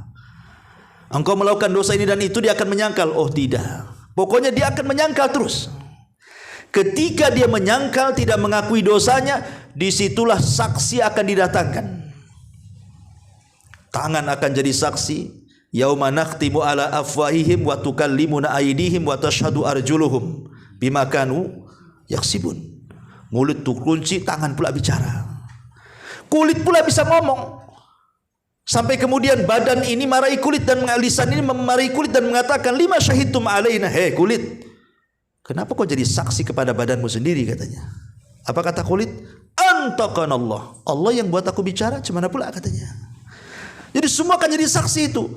Engkau melakukan dosa ini dan itu, dia akan menyangkal, oh tidak. Pokoknya dia akan menyangkal terus. Ketika dia menyangkal, tidak mengakui dosanya, disitulah saksi akan didatangkan. Tangan akan jadi saksi. Yauma nakhtimu ala afwahihim wa tukallimuna aydihim wa tashhadu arjuluhum bima kanu yaksibun. Mulut itu kunci, tangan pula bicara. Kulit pula bisa ngomong. Sampai kemudian badan ini marahi kulit, dan lisan ini memarahi kulit dan mengatakan, lima syahidtum alaina, hei kulit, kenapa kau jadi saksi kepada badanmu sendiri, katanya. Apa kata kulit? Antaqana Allah, Allah yang buat aku bicara, cemana pula, katanya. Jadi semua akan jadi saksi itu,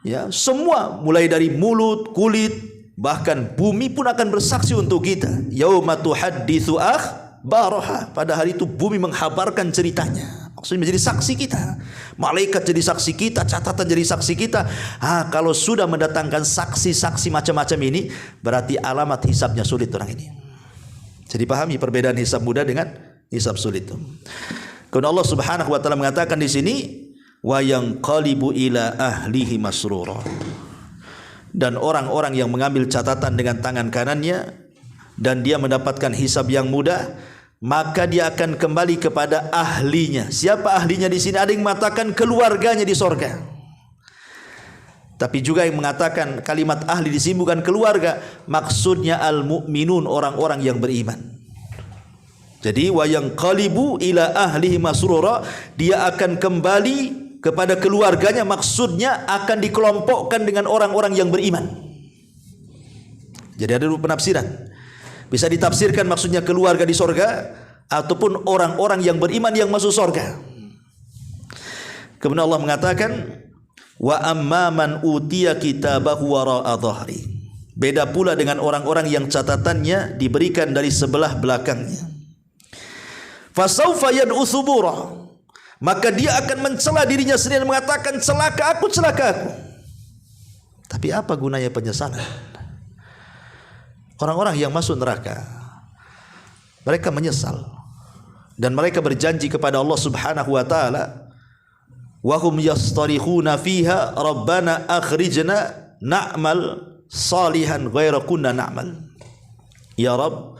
ya, semua mulai dari mulut, kulit, bahkan bumi pun akan bersaksi untuk kita. Yauma tuhadditsu akhbaraha, pada hari itu bumi menghabarkan ceritanya. Maksudnya menjadi saksi kita. Malaikat jadi saksi kita, catatan jadi saksi kita. Kalau sudah mendatangkan saksi-saksi macam-macam ini, berarti alamat hisabnya sulit orang ini. Jadi pahami perbedaan hisab mudah dengan hisab sulit itu. Kemudian Allah Subhanahu wa taala mengatakan di sini, wa yanqalibu ila ahlihi masrura. Dan orang-orang yang mengambil catatan dengan tangan kanannya dan dia mendapatkan hisab yang mudah, maka dia akan kembali kepada ahlinya. Siapa ahlinya di sini? Ada yang mengatakan keluarganya di sorga. Tapi juga yang mengatakan kalimat ahli di sini bukan keluarga, maksudnya al-mu'minun, orang-orang yang beriman. Jadi wa yanqalibu ila ahlihi masrura, dia akan kembali kepada keluarganya, maksudnya akan dikelompokkan dengan orang-orang yang beriman. Jadi ada dua penafsiran. Bisa ditafsirkan maksudnya keluarga di sorga, ataupun orang-orang yang beriman yang masuk sorga. Kemudian Allah mengatakan, wa amma man utiya kitabahu wara'a dhahri. Beda pula dengan orang-orang yang catatannya diberikan dari sebelah belakangnya. Fasaufa yad'u thubura, maka dia akan mencela dirinya sendiri dan mengatakan, celaka aku, celaka aku. Tapi apa gunanya penyesalan? Orang-orang yang masuk neraka, mereka menyesal dan mereka berjanji kepada Allah Subhanahu wa taala, wa hum yastarikhuna fiha rabbana akhrijna na'mal salihan ghaira kunna na'mal. Ya Rabb,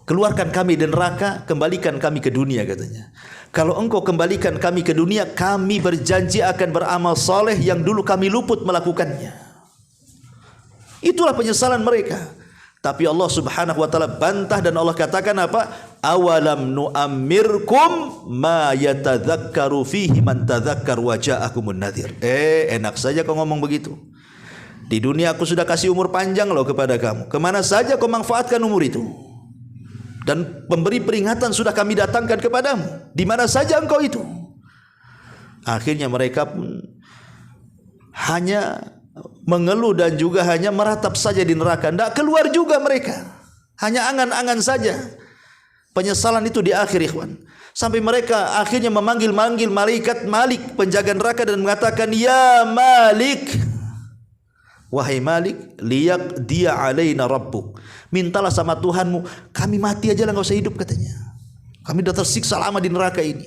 keluarkan kami dari neraka, kembalikan kami ke dunia, katanya. Kalau engkau kembalikan kami ke dunia, kami berjanji akan beramal saleh yang dulu kami luput melakukannya. Itulah penyesalan mereka. Tapi Allah Subhanahu wa taala bantah dan Allah katakan apa? awalam nu'ammirkum ma yatadzakkaru fihi man tadzakkar wa ja'akumun nadhir. Enak saja kau ngomong begitu. Di dunia aku sudah kasih umur panjang loh kepada kamu. Kemana saja kau manfaatkan umur itu? Dan pemberi peringatan sudah kami datangkan kepadamu. Di mana saja engkau itu? Akhirnya mereka pun hanya mengeluh dan juga hanya meratap saja di neraka. Tidak keluar juga mereka. Hanya angan-angan saja. Penyesalan itu di akhir, ikhwan. Sampai mereka akhirnya memanggil-manggil malaikat Malik, penjaga neraka, dan mengatakan, ya Malik, wahai Malik, liyak dia alaina rabbuk. Mintalah sama Tuhanmu, kami mati aja lah, nggak usah hidup, katanya. Kami sudah tersiksa lama di neraka ini.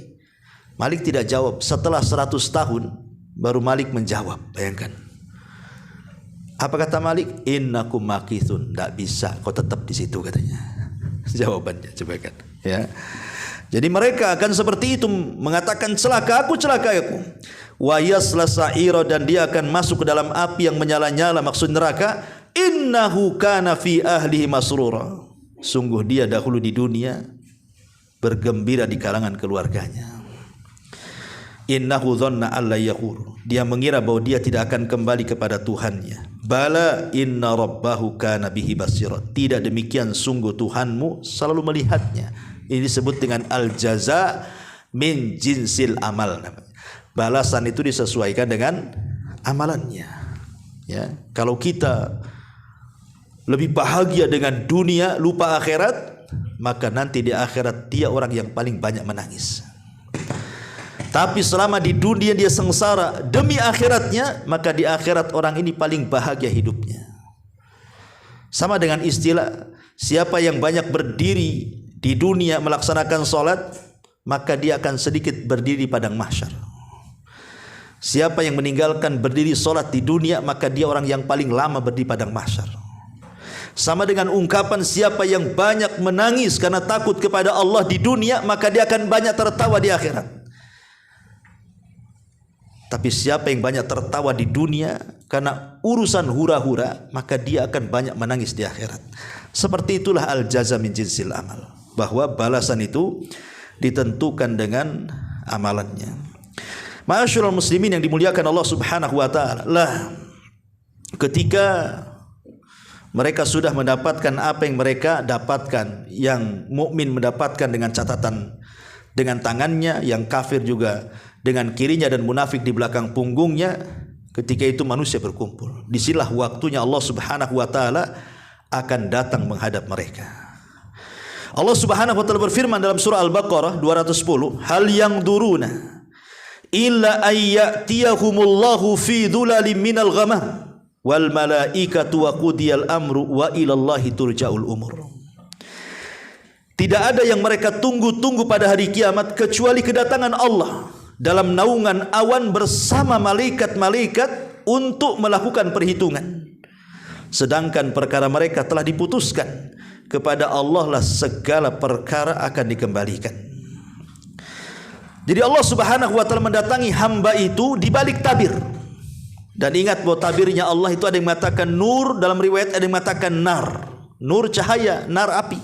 Malik tidak jawab. Setelah 100 tahun baru Malik menjawab. Bayangkan. Apa kata Malik? Innakum makithun. Tidak bisa, kau tetap di situ, katanya. Jawabannya, coba kan, ya. Jadi mereka akan seperti itu, mengatakan celaka aku, wa yasla sa'ira, dan dia akan masuk ke dalam api yang menyala-nyala, maksud neraka. Innahu kana fi ahlihi masrura. Sungguh dia dahulu di dunia bergembira di kalangan keluarganya. Innahu dhanna alla yaqur. Dia mengira bahwa dia tidak akan kembali kepada Tuhannya. Bala inna rabbahu kana bihi basira. Tidak demikian, sungguh Tuhanmu selalu melihatnya. Ini disebut dengan al-jaza min jinsil amal. Balasan itu disesuaikan dengan amalannya. Ya, kalau kita lebih bahagia dengan dunia, lupa akhirat, maka nanti di akhirat dia orang yang paling banyak menangis. Tapi selama di dunia dia sengsara demi akhiratnya, maka di akhirat orang ini paling bahagia hidupnya. Sama dengan istilah, siapa yang banyak berdiri di dunia melaksanakan solat, maka dia akan sedikit berdiri di padang mahsyar. Siapa yang meninggalkan berdiri solat di dunia, maka dia orang yang paling lama berdiri di padang mahsyar. Sama dengan ungkapan, siapa yang banyak menangis karena takut kepada Allah di dunia, maka dia akan banyak tertawa di akhirat. Tapi siapa yang banyak tertawa di dunia karena urusan hura-hura, maka dia akan banyak menangis di akhirat. Seperti itulah al-jaza min jinsil amal, bahwa balasan itu ditentukan dengan amalannya. Ma'asyiral muslimin yang dimuliakan Allah Subhanahu wa taala, lah ketika mereka sudah mendapatkan apa yang mereka dapatkan, yang mukmin mendapatkan dengan catatan dengan tangannya, yang kafir juga dengan kirinya, dan munafik di belakang punggungnya. Ketika itu manusia berkumpul. Disinilah waktunya Allah Subhanahu wa taala akan datang menghadap mereka. Allah Subhanahu wa taala berfirman dalam surah Al-Baqarah 210, hal yanzuruna illa ayyatiyahumullahu fi dhulalin minal ghamam wal malaikatu wa qudiyal amru wa ilallahi turja'ul umur. Tidak ada yang mereka tunggu-tunggu pada hari kiamat kecuali kedatangan Allah dalam naungan awan bersama malaikat-malaikat untuk melakukan perhitungan. Sedangkan perkara mereka telah diputuskan, kepada Allah lah segala perkara akan dikembalikan. Jadi Allah Subhanahu wa taala mendatangi hamba itu di balik tabir. Dan ingat bahwa tabirnya Allah itu ada yang mengatakan nur, dalam riwayat ada yang mengatakan nar. Nur cahaya, nar api.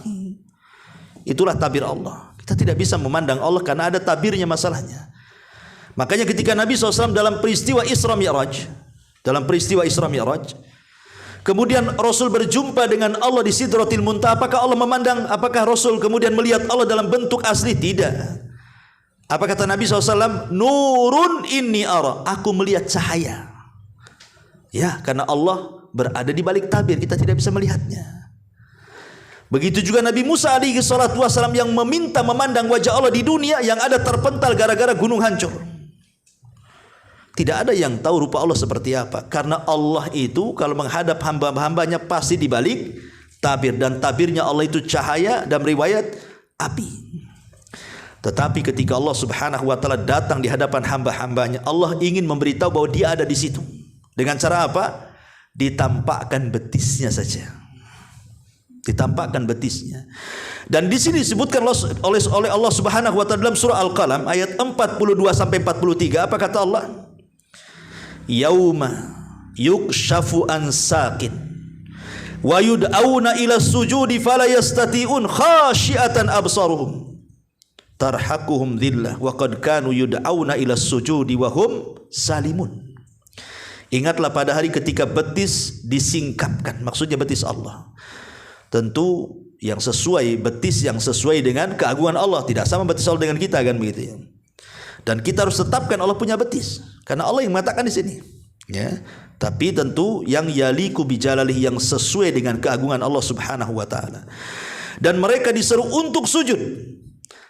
Itulah tabir Allah. Kita tidak bisa memandang Allah karena ada tabirnya masalahnya. Makanya ketika Nabi SAW dalam peristiwa Isra Mi'raj, kemudian Rasul berjumpa dengan Allah di Sidratil Muntaha, apakah Allah memandang, apakah Rasul kemudian melihat Allah dalam bentuk asli? Tidak. Apa kata Nabi SAW? Nurun inni ara, aku melihat cahaya. Ya, karena Allah berada di balik tabir, kita tidak bisa melihatnya. Begitu juga Nabi Musa alaihi salatu wasallam yang meminta memandang wajah Allah di dunia yang ada terpental gara-gara gunung hancur. Tidak ada yang tahu rupa Allah seperti apa, karena Allah itu kalau menghadap hamba-hambanya pasti di balik tabir, dan tabirnya Allah itu cahaya, dan riwayat api. Tetapi ketika Allah Subhanahu wa taala datang di hadapan hamba-hambanya, Allah ingin memberitahu bahwa dia ada di situ. Dengan cara apa? Ditampakkan betisnya saja. Ditampakkan betisnya. Dan di sini disebutkan oleh Allah Subhanahu wa taala dalam surah Al-Qalam ayat 42 sampai 43, apa kata Allah? Yauma yukshafu an saqin wa yud'auna ila sujudi fala yastati'un khasyiatan absaruhum tarhaquhum dhillah wa qad kanu yud'auna ila sujudi wa hum salimun. Ingatlah pada hari ketika betis disingkapkan, maksudnya betis Allah. Tentu yang sesuai, betis yang sesuai dengan keagungan Allah, tidak sama betis Allah dengan kita, kan begitu ya. Dan kita harus tetapkan Allah punya betis, karena Allah yang mengatakan di sini, ya. Tapi tentu yang yaliku bijalalih, yang sesuai dengan keagungan Allah Subhanahu wa taala. Dan mereka disuruh untuk sujud.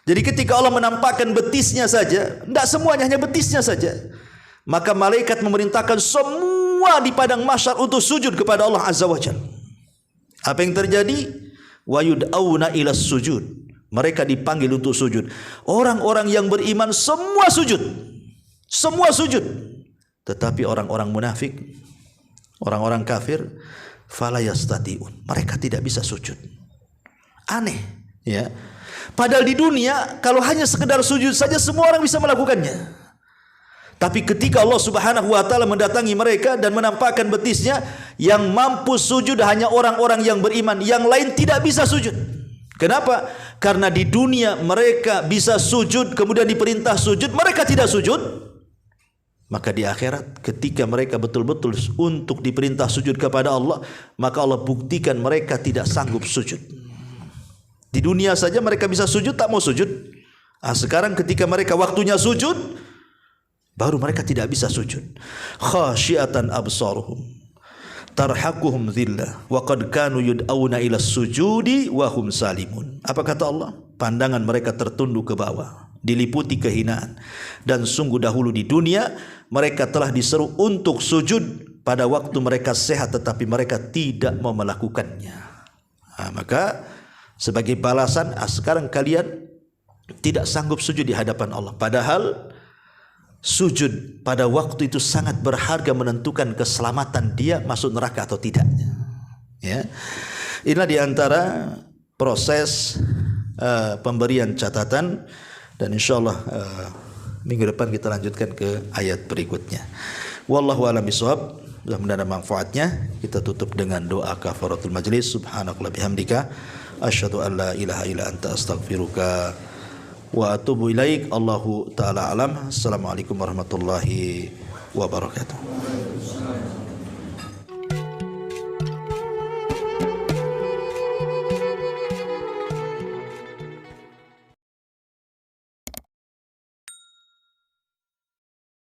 Jadi ketika Allah menampakkan betisnya saja, tidak semuanya hanya betisnya saja, maka malaikat memerintahkan semua di padang mahsyar untuk sujud kepada Allah Azza wa Jalla. Apa yang terjadi? Wa yud'auna ila sujud. Mereka dipanggil untuk sujud. Orang-orang yang beriman semua sujud. Semua sujud. Tetapi orang-orang munafik, orang-orang kafir, fala yastati'un. Mereka tidak bisa sujud. Aneh, ya. Padahal di dunia kalau hanya sekedar sujud saja semua orang bisa melakukannya. Tapi ketika Allah Subhanahu wa taala mendatangi mereka dan menampakkan betisnya, yang mampu sujud hanya orang-orang yang beriman, yang lain tidak bisa sujud. Kenapa? Karena di dunia mereka bisa sujud, kemudian diperintah sujud, mereka tidak sujud. Maka di akhirat ketika mereka betul-betul untuk diperintah sujud kepada Allah, maka Allah buktikan mereka tidak sanggup sujud. Di dunia saja mereka bisa sujud, tak mau sujud. Sekarang ketika mereka waktunya sujud, baru mereka tidak bisa sujud. Khasyiatan absaruhum tarhaquhum dhillah wa qad kanu yud'auna ila sujudi wa hum salimun. Apa kata Allah? Pandangan mereka tertunduk ke bawah, diliputi kehinaan. Dan sungguh dahulu di dunia mereka telah diseru untuk sujud pada waktu mereka sehat, tetapi mereka tidak mau melakukannya. Maka sebagai balasan, sekarang kalian tidak sanggup sujud di hadapan Allah. Padahal sujud pada waktu itu sangat berharga, menentukan keselamatan dia masuk neraka atau tidaknya. Ya, inilah diantara proses pemberian catatan, dan insyaallah minggu depan kita lanjutkan ke ayat berikutnya. Wallahu a'lam bishawab. Mudah-mudahan ada manfaatnya. Kita tutup dengan doa kafaratul majlis. Subhanakallah bihamdika asyhadu an la ilaha illa anta astaghfiruka wa atubu ilaik. Allahu ta'ala alam. Assalamualaikum warahmatullahi wabarakatuh.